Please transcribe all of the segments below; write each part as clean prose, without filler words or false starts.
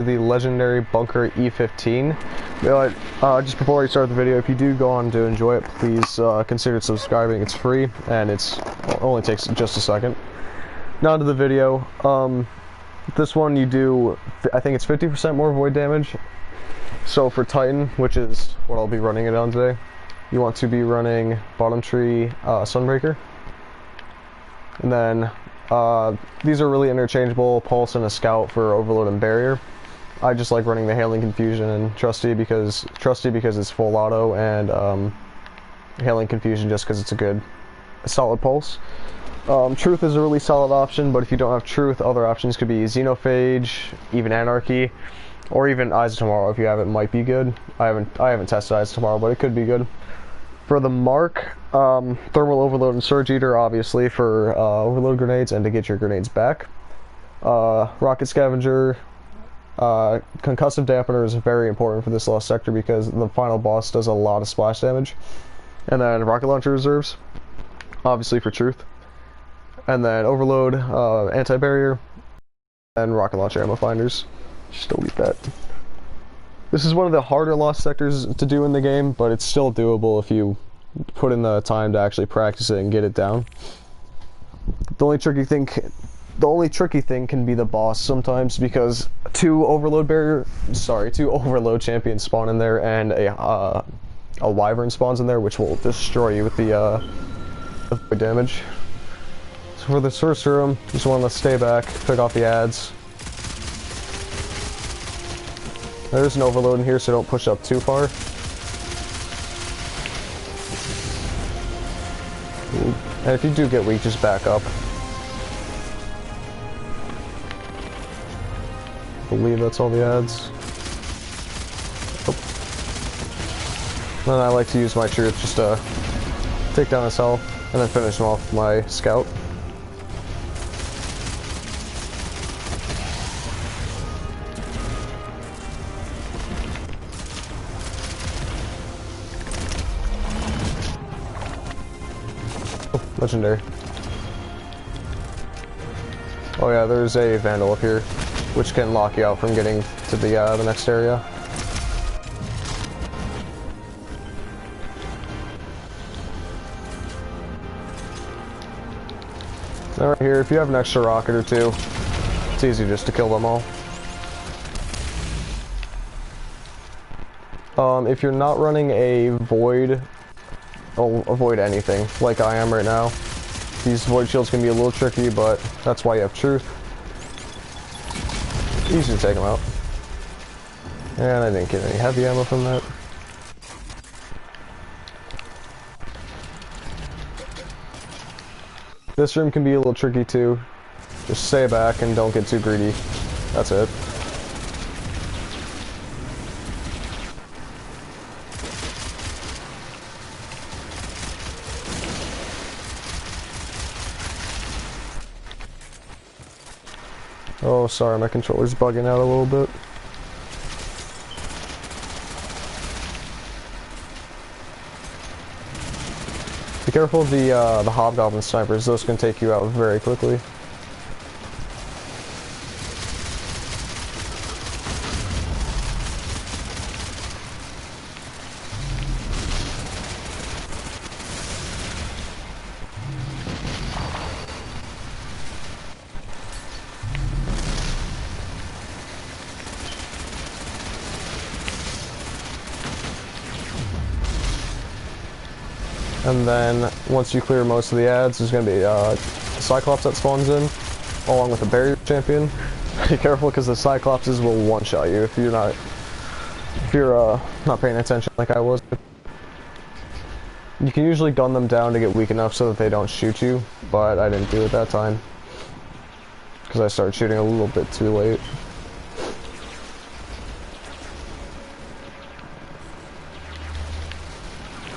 the legendary bunker E15. But just before I start the video, if you do go on to enjoy it, please consider subscribing. It's free and it only takes just a second. Now to the video. This one you do, I think it's 50% more void damage. So for Titan, which is what I'll be running it on today, you want to be running bottom tree Sunbreaker. And then these are really interchangeable, Pulse and a Scout for Overload and Barrier. I just like running the Hailing Confusion and Trusty because it's full auto, and Hailing Confusion just because it's a solid pulse. Truth is a really solid option, but if you don't have Truth, other options could be Xenophage, even Anarchy, or even Eyes of Tomorrow. If you have it, might be good. I haven't tested Eyes of Tomorrow, but it could be good. For the Mark, Thermal Overload and Surge Eater, obviously, for overload grenades and to get your grenades back. Rocket Scavenger, Concussive Dampener is very important for this Lost Sector because the final boss does a lot of splash damage. And then Rocket Launcher Reserves, obviously for Truth. And then Overload, Anti-Barrier, and Rocket Launcher Ammo Finders. Just delete that. This is one of the harder Lost Sectors to do in the game, but it's still doable if you put in the time to actually practice it and get it down. The only tricky thing can be the boss sometimes, because two Overload champions spawn in there, and a Wyvern spawns in there, which will destroy you with the damage. So for the Sorcerer, just want to stay back, pick off the ads. There's an Overload in here, so don't push up too far. And if you do get weak, just back up. I believe that's all the ads. Oh. Then I like to use my Truth just to take down his health, and then finish him off with my Scout. Legendary. Oh yeah, there's a Vandal up here, which can lock you out from getting to the next area. Now right here, if you have an extra rocket or two, it's easy just to kill them all. If you're not running a Void, avoid anything, like I am right now. These Void Shields can be a little tricky, but that's why you have Truth. Easy to take them out. And I didn't get any heavy ammo from that. This room can be a little tricky too. Just stay back and don't get too greedy. That's it. Oh, sorry, my controller's bugging out a little bit. Be careful of the Hobgoblin snipers; those can take you out very quickly. And then, once you clear most of the ads, there's going to be a Cyclops that spawns in, along with a Barrier Champion. Be careful, because the Cyclopses will one-shot you if you're not paying attention like I was. You can usually gun them down to get weak enough so that they don't shoot you, but I didn't do it that time, because I started shooting a little bit too late.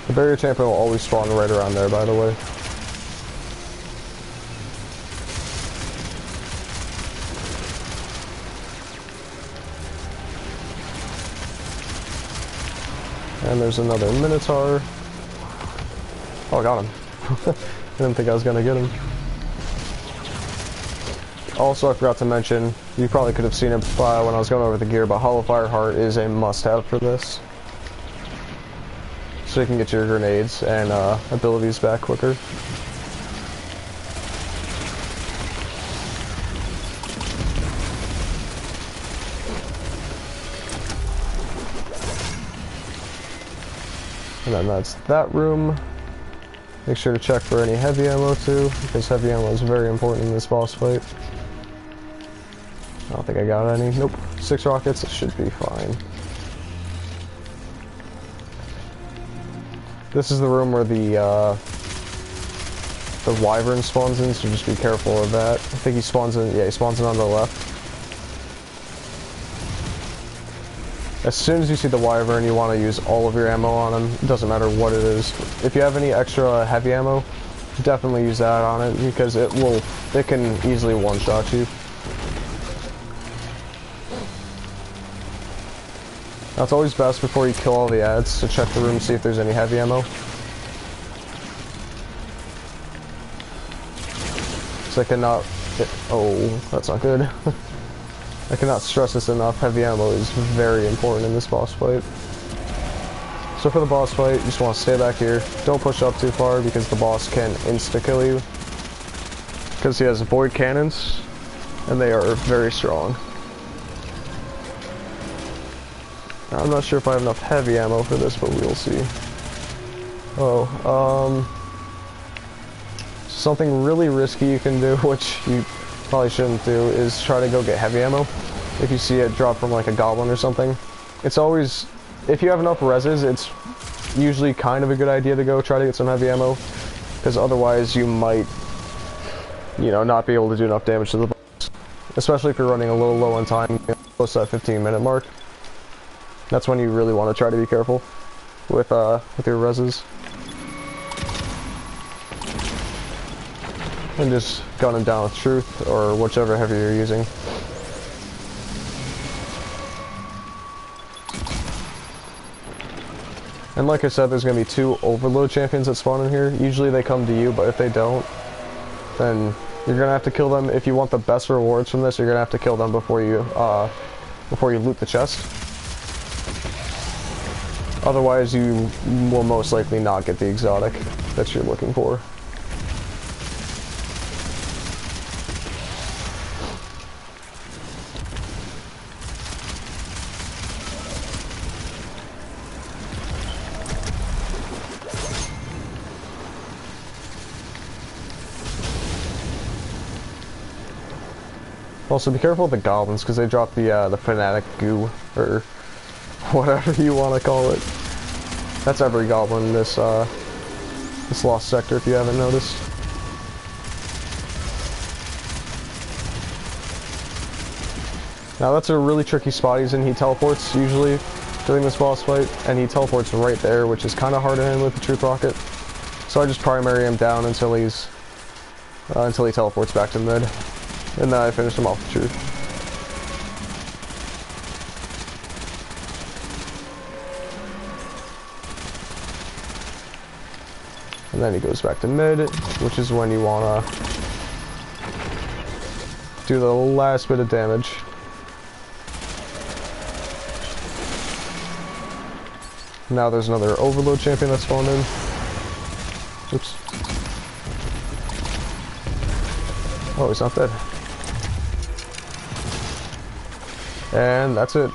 The Barrier Champion will always spawn right around there, by the way. And there's another Minotaur. Oh, I got him. I didn't think I was gonna get him. Also, I forgot to mention, you probably could have seen it when I was going over the gear, but Hollow Fire Heart is a must-have for this. So you can get your grenades and abilities back quicker. And then that's that room. Make sure to check for any heavy ammo too, because heavy ammo is very important in this boss fight. I don't think I got any. Nope. 6 rockets, it should be fine. This is the room where the wyvern spawns in, so just be careful of that. I think he spawns in, yeah, he spawns in on the left. As soon as you see the wyvern, you want to use all of your ammo on him. It doesn't matter what it is. If you have any extra heavy ammo, definitely use that on it, because it can easily one-shot you. Now, it's always best before you kill all the ads to check the room, see if there's any heavy ammo. So I cannot... oh, that's not good. I cannot stress this enough, heavy ammo is very important in this boss fight. So for the boss fight, you just want to stay back here. Don't push up too far because the boss can insta-kill you. Because he has void cannons, and they are very strong. I'm not sure if I have enough heavy ammo for this, but we'll see. Oh, something really risky you can do, which you probably shouldn't do, is try to go get heavy ammo. If you see it drop from like a goblin or something, it's always, if you have enough reses, it's usually kind of a good idea to go try to get some heavy ammo, because otherwise you might, you know, not be able to do enough damage to the boss. Especially if you're running a little low on time, close to that 15-minute mark. That's when you really want to try to be careful with your reses. And just gun him down with truth, or whichever heavy you're using. And like I said, there's going to be 2 overload champions that spawn in here. Usually they come to you, but if they don't, then you're going to have to kill them. If you want the best rewards from this, you're going to have to kill them before you loot the chest. Otherwise, you will most likely not get the exotic that you're looking for. Also, be careful with the goblins, because they drop the fanatic goo, or whatever you want to call it. That's every goblin in this this lost sector, if you haven't noticed. Now that's a really tricky spot he's in. He teleports usually during this boss fight, and he teleports right there, which is kind of hard to hit with the truth rocket. So I just primary him down until he teleports back to mid. And then I finish him off with truth. And then he goes back to mid, which is when you wanna do the last bit of damage. Now there's another overload champion that spawned in. Oops. Oh, he's not dead. And that's it.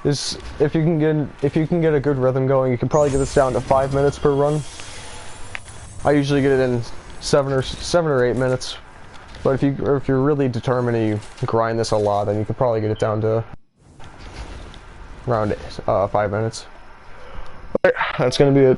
If you can get a good rhythm going, you can probably get this down to 5 minutes per run. I usually get it in 7 or 8 minutes. But if you're really determined and you grind this a lot, then you can probably get it down to around 5 minutes. Alright, that's gonna be it.